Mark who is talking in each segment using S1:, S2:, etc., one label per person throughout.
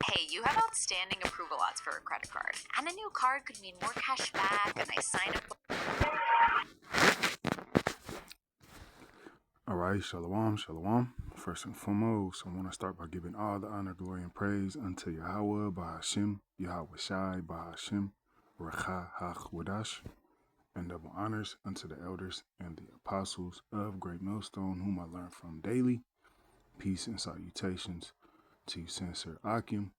S1: Hey, you have outstanding approval odds for a credit card, and a new card could mean more cash back, a nice sign-up.
S2: All right, shalom, shalom. First and foremost, I want to start by giving all the honor, glory, and praise unto Yahweh, Bahashim, Yahweh Shai, Bahashim, Racha HaChodesh, and double honors unto the elders and the apostles of Great Millstone, whom I learn from daily. Peace and salutations to you, sincere Akim,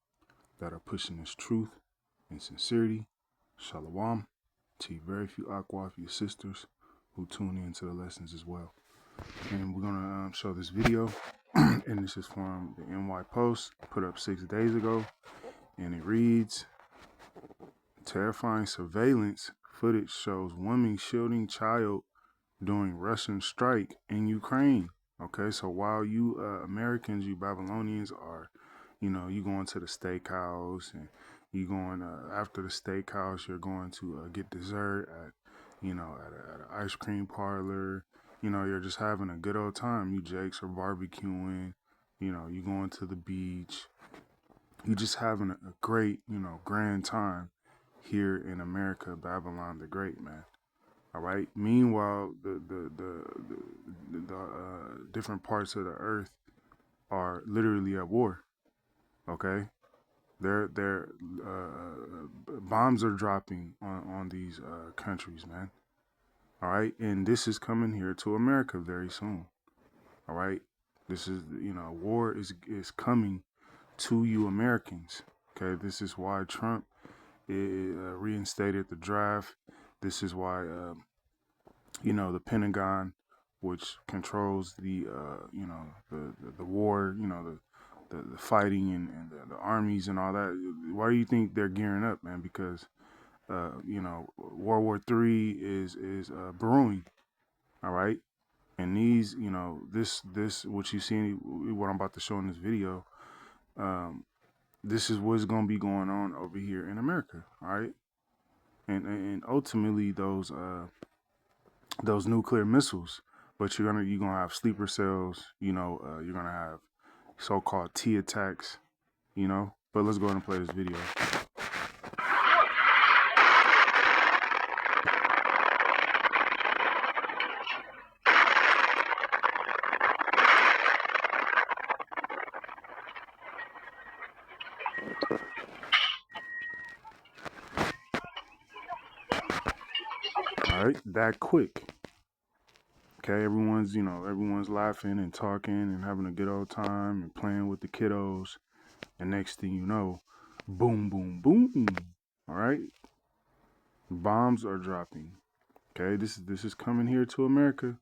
S2: that are pushing this truth and sincerity. Shalom to you, very few Akwaf, your sisters, who tune in to the lessons as well. And we're gonna show this video, and this is from the NY Post, put up 6 days ago, and it reads: terrifying surveillance footage shows woman shielding child during Russian strike in Ukraine. Okay, so while you Americans, you Babylonians are, you going to the steakhouse, and you going after the steakhouse, you're going to get dessert at, at an ice cream parlor. You're just having a good old time. You Jakes are barbecuing. You going to the beach. You just having a great, grand time here in America, Babylon the Great, man. All right. Meanwhile, the different parts of the earth are literally at war. Okay. Their bombs are dropping on these countries, man. All right, and this is coming here to America very soon. All right, this is war is coming to you Americans. Okay, this is why Trump reinstated the draft. This is why the Pentagon, which controls the the war, the fighting and the armies and all that. Why do you think they're gearing up, man? Because World War III is brewing. All right, and these, this what you see, what I'm about to show in this video, this is what's gonna be going on over here in America. All right, and ultimately those nuclear missiles, but you're gonna have sleeper cells. You're gonna have so-called T attacks. But let's go ahead and play this video. All right, that quick. Okay, everyone's laughing and talking and having a good old time and playing with the kiddos. And next thing you know, boom, boom, boom. All right, bombs are dropping. Okay, this is coming here to America.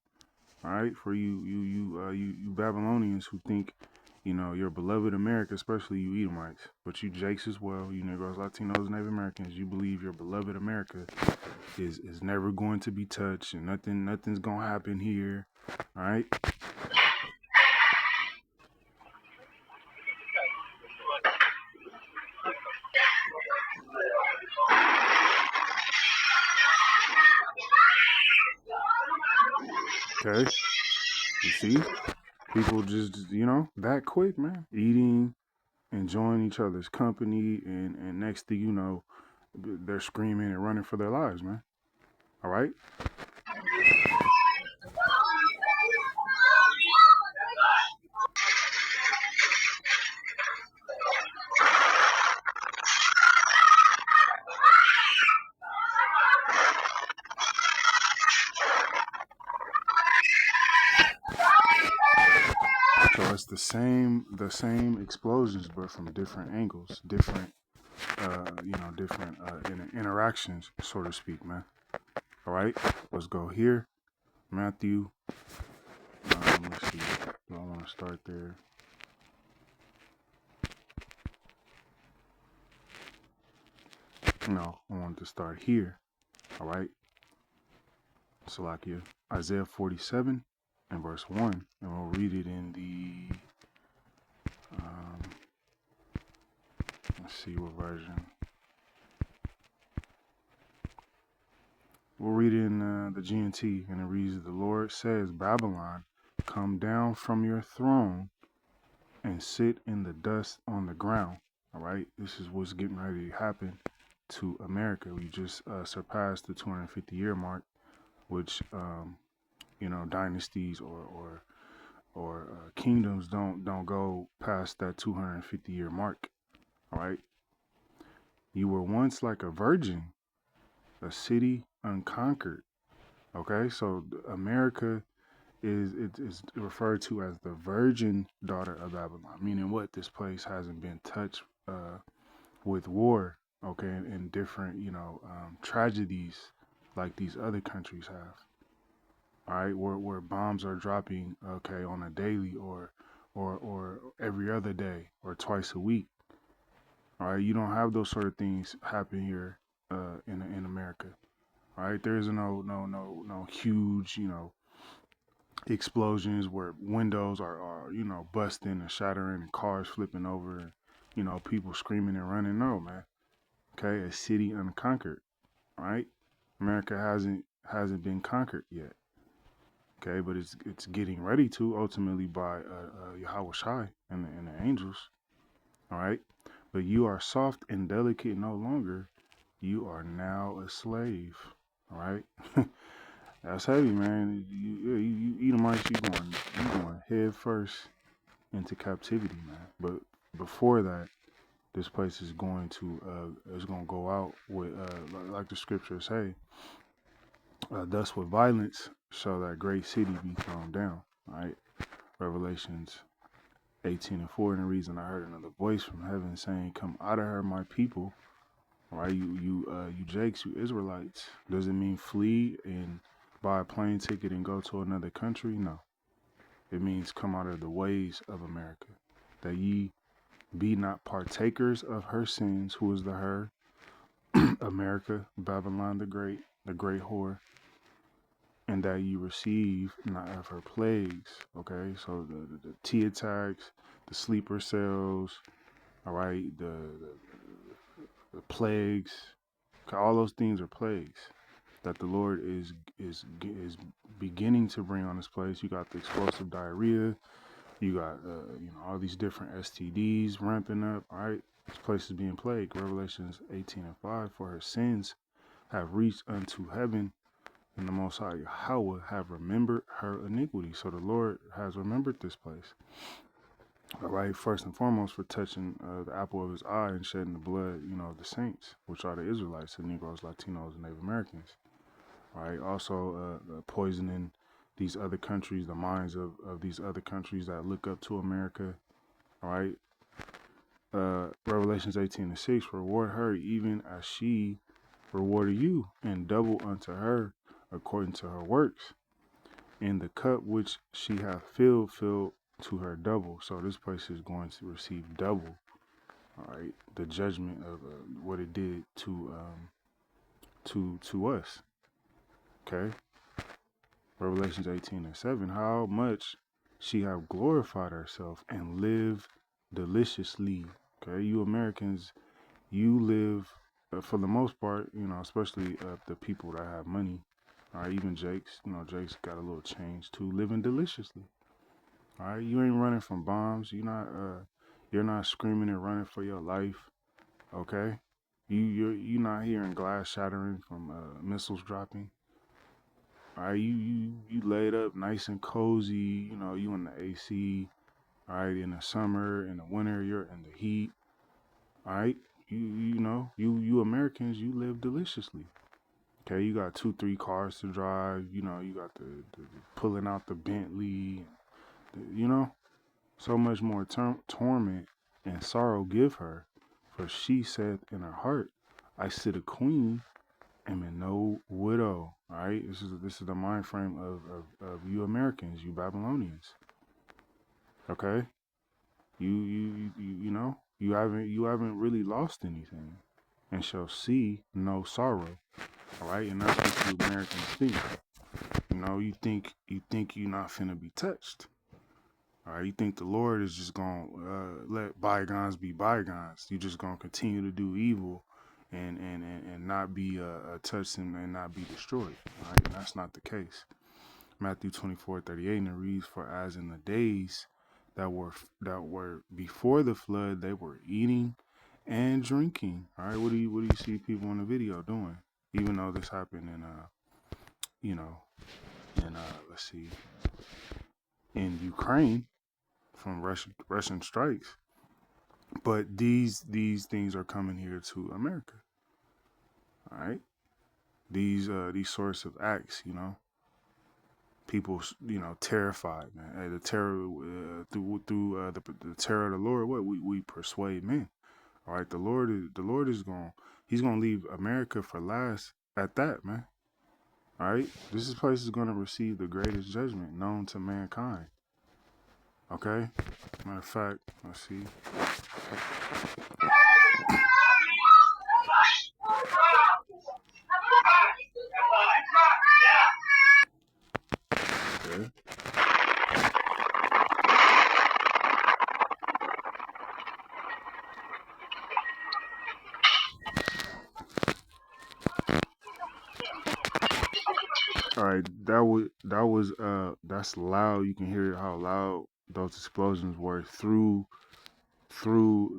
S2: All right, for you Babylonians who think, your beloved America, especially you Edomites, but you Jakes as well, you Negroes, Latinos, Native Americans, you believe your beloved America is never going to be touched and nothing's gonna happen here. All right. Okay. You see, people just that quick, man, eating, enjoying each other's company, and next thing you know, they're screaming and running for their lives, man. All right. So it's the same explosions, but from different angles, different interactions, so to speak, man. All right, let's go here, Matthew. Let's see. Do I want to start there? No, I want to start here. All right. Salakia, Isaiah 47 and verse 1, and we'll read it in the let's see what version. We'll read it in the GNT, and it reads, "The Lord says, Babylon, come down from your throne and sit in the dust on the ground. All right, this is what's getting ready to happen to America. We just surpassed the 250-year mark, which dynasties or kingdoms don't go past that 250-year mark. All right, you were once like a virgin, a city unconquered. Okay, so America is referred to as the virgin daughter of Babylon, meaning what? This place hasn't been touched with war, okay, and different tragedies like these other countries have. All right, where bombs are dropping, okay, on a daily or every other day or twice a week. All right, you don't have those sort of things happen here in America. All right, there's no huge explosions where windows are busting and shattering and cars flipping over and people screaming and running. No, man. Okay, a city unconquered. All right, America hasn't been conquered yet. Okay, but it's getting ready to ultimately by Yahweh Shai and the angels. All right, but you are soft and delicate no longer. You are now a slave. All right. That's heavy, man. You Edomites, you going head first into captivity, man. But before that, this place is going to go out with like the scriptures say, thus with violence shall that great city be thrown down. All right, Revelations 18:4. And the reason I heard another voice from heaven saying, "Come out of her, my people." All right, you Jakes, you Israelites. Does it mean flee and buy a plane ticket and go to another country? No. It means come out of the ways of America, that ye be not partakers of her sins. Who is the her? America, Babylon the great whore, and that you receive not of her plagues. Okay, so the tea attacks, the sleeper cells, all right, the plagues, all those things are plagues that the Lord is beginning to bring on this place. You got the explosive diarrhea, you got all these different STDs ramping up. All right, this place is being plagued. Revelations 18:5. For her sins have reached unto heaven, and the Most High Yahweh have remembered her iniquity. So the Lord has remembered this place. All right, first and foremost for touching the apple of his eye and shedding the blood, of the saints, which are the Israelites, the Negroes, Latinos, and Native Americans. All right, also poisoning these other countries, the minds of these other countries that look up to America. All right, Revelations 18:6, reward her even as she rewarded you, and double unto her according to her works. And the cup which she hath filled to her double. So this place is going to receive double. All right, the judgment of what it did to us. Okay, Revelations 18:7. How much she have glorified herself and live deliciously. Okay, you Americans, you live for the most part, especially the people that have money. All right, even Jake's, Jake's got a little change too, living deliciously. All right, you ain't running from bombs. You're not screaming and running for your life. Okay, you're not hearing glass shattering from missiles dropping. All right, you laid up nice and cozy. You in the AC. All right, in the summer, in the winter, you're in the heat. All right, you Americans, you live deliciously. Okay, you got 2-3 cars to drive. You got the pulling out the Bentley. So much more torment and sorrow give her, for she saith in her heart, I sit a queen, am in no widow. All right, this is the mind frame of you Americans, you Babylonians. Okay, you haven't really lost anything, and shall see no sorrow. All right, and that's what you Americans think. You think you're not finna be touched. All right, you think the Lord is just gonna let bygones be bygones? You just gonna continue to do evil, and not be touched and not be destroyed. All right, and that's not the case. Matthew 24:38, and it reads, "For as in the days that were before the flood, they were eating and drinking. All right, what do you see people in the video doing? Even though this happened in you know, in let's see, in Ukraine from Russian strikes, but these things are coming here to America. All right, these sorts of acts, people, terrified, man. The terror through the terror of the Lord. What we persuade men. All right, the Lord is he's gonna leave America for last at that, man. All right, this place is gonna receive the greatest judgment known to mankind. Okay, matter of fact, let's see. Okay. All right, that's loud. You can hear how loud those explosions were through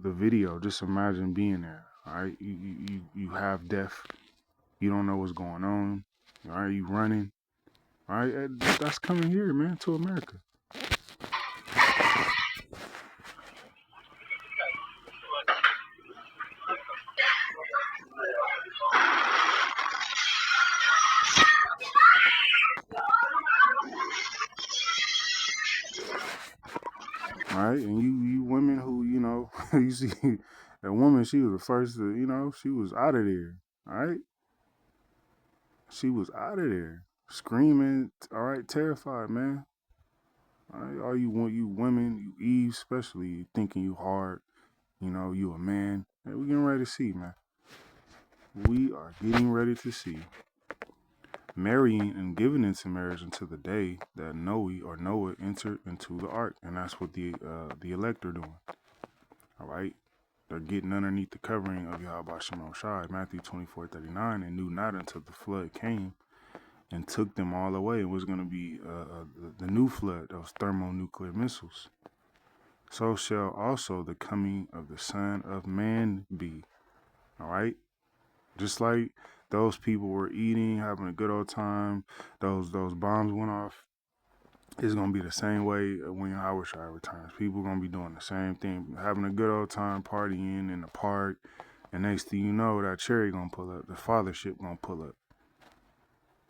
S2: the video. Just imagine being there. All right, you have death. You don't know what's going on. All right, you running. All right, that's coming here, man, to America. All right, and you women who you see that woman, she was the first to she was out of there. All right, she was out of there screaming. All right, terrified, man. All right, all you women, you Eve especially, you thinking you hard. You a man. Hey, we getting ready to see, man. We are getting ready to see. Marrying and giving into marriage until the day that Noah entered into the ark, and that's what the elect are doing. All right, they're getting underneath the covering of Yahweh Shemel Shai, Matthew 24:39, and knew not until the flood came and took them all away. It was going to be the new flood, those thermonuclear missiles. So shall also the coming of the Son of Man be. All right, just like those people were eating, having a good old time. Those bombs went off. It's gonna be the same way when Yahweh Shai returns. People gonna be doing the same thing, having a good old time, partying in the park. And next thing you know, that cherry gonna pull up. The fathership gonna pull up.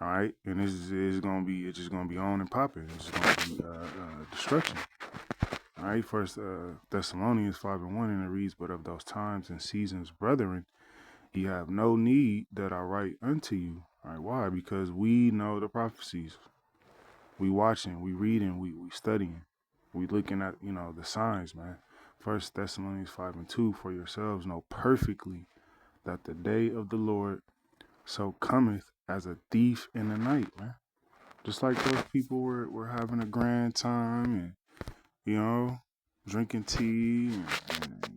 S2: All right, and this is gonna be it's just gonna be on and popping. It's just gonna be destruction. All right, First Thessalonians 5:1, and it reads, "But of those times and seasons, brethren, ye have no need that I write unto you." All right, why? Because we know the prophecies. We watching, we reading, we studying, we looking at the signs, man. First Thessalonians 5:2, "For yourselves know perfectly that the day of the Lord so cometh as a thief in the night," man. Just like those people were having a grand time and drinking tea and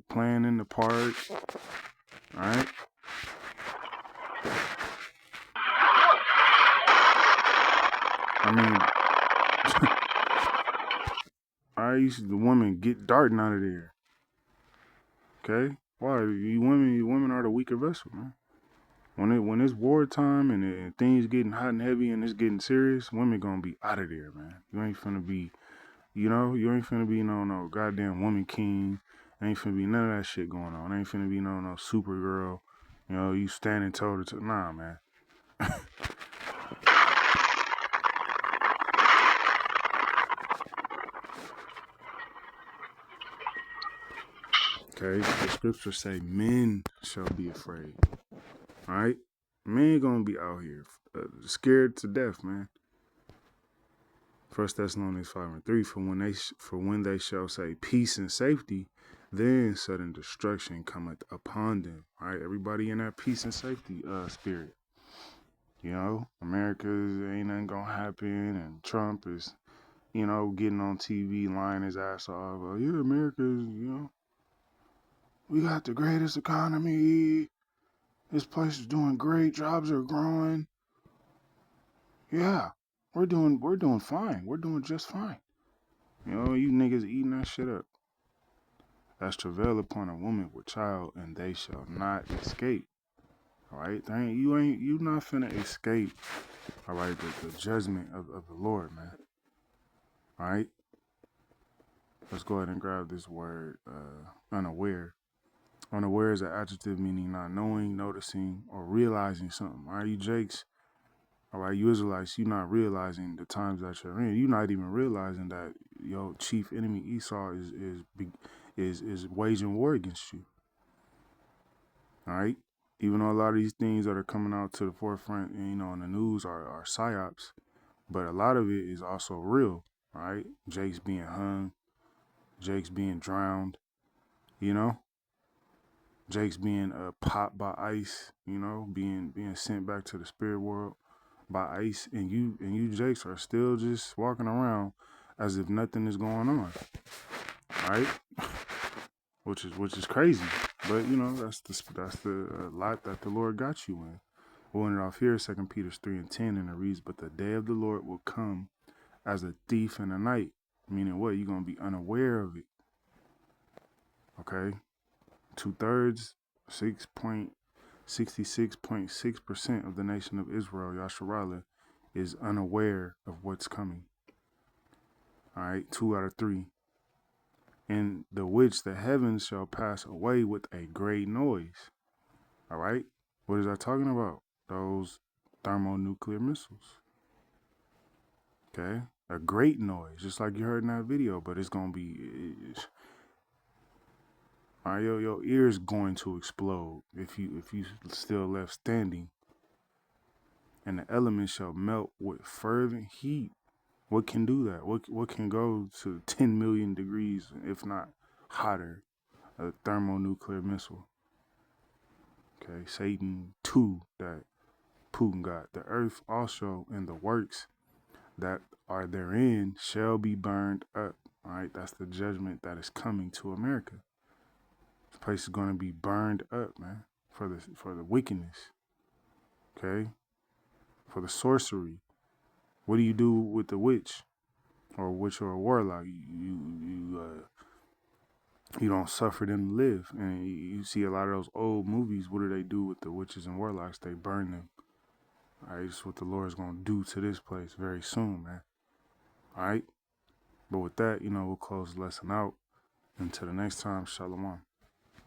S2: playing in the park. All right. I mean, you see the women get darting out of there. Okay, why? You women are the weaker vessel, man. When it's wartime and things getting hot and heavy and it's getting serious, women gonna be out of there, man. You ain't finna be, you ain't finna be no goddamn woman king. Ain't finna be none of that shit going on. Ain't finna be no Supergirl. You standing toe to toe. Nah, man. Okay, the scriptures say men shall be afraid. All right, men gonna be out here scared to death, man. First Thessalonians 5:3, for when they shall say peace and safety, then sudden destruction cometh upon them. All right, everybody in that peace and safety spirit. America ain't nothing gonna happen, and Trump is, getting on TV lying his ass off. Yeah, America's, we got the greatest economy. This place is doing great. Jobs are growing. Yeah, we're doing fine. We're doing just fine. You niggas eating that shit up. as travail upon a woman with child, and they shall not escape. All right, you not finna escape. All right, the judgment of the Lord, man. All right, let's go ahead and grab this word, unaware. Unaware is an adjective meaning not knowing, noticing, or realizing something. All right, you Jakes. All right, you Israelites, you're not realizing the times that you're in. You're not even realizing that your chief enemy Esau is waging war against you. All right, even though a lot of these things that are coming out to the forefront, in the news are psyops, but a lot of it is also real. All right, Jake's being hung, Jake's being drowned. Jake's being popped by ice. Being sent back to the spirit world by ice, and you Jakes are still just walking around as if nothing is going on, right? which is crazy, but that's the lot that the Lord got you in. We'll end it off here, 2 Peter 3:10, and it reads, "But the day of the Lord will come as a thief in the night," meaning what? You're gonna be unaware of it. Okay, 2/3, 66.6% of the nation of Israel, Yasharallah, is unaware of what's coming. All right, 2 out of 3. "In the which the heavens shall pass away with a great noise." All right, what is that talking about? Those thermonuclear missiles. Okay, a great noise, just like you heard in that video, but it's gonna be, all right, your ear's going to explode if you still left standing. "And the elements shall melt with fervent heat." What can do that? What can go to 10 million degrees, if not hotter? A thermonuclear missile. Okay, Satan 2 that Putin got. "The earth also and the works that are therein shall be burned up." All right, that's the judgment that is coming to America. This place is going to be burned up, man, for the wickedness. Okay, for the sorcery. What do you do with the witch or a warlock? You don't suffer them to live. And you see a lot of those old movies. What do they do with the witches and warlocks? They burn them. All right, that's what the Lord's going to do to this place very soon, man. All right, but with that, we'll close the lesson out. Until the next time, Shalom.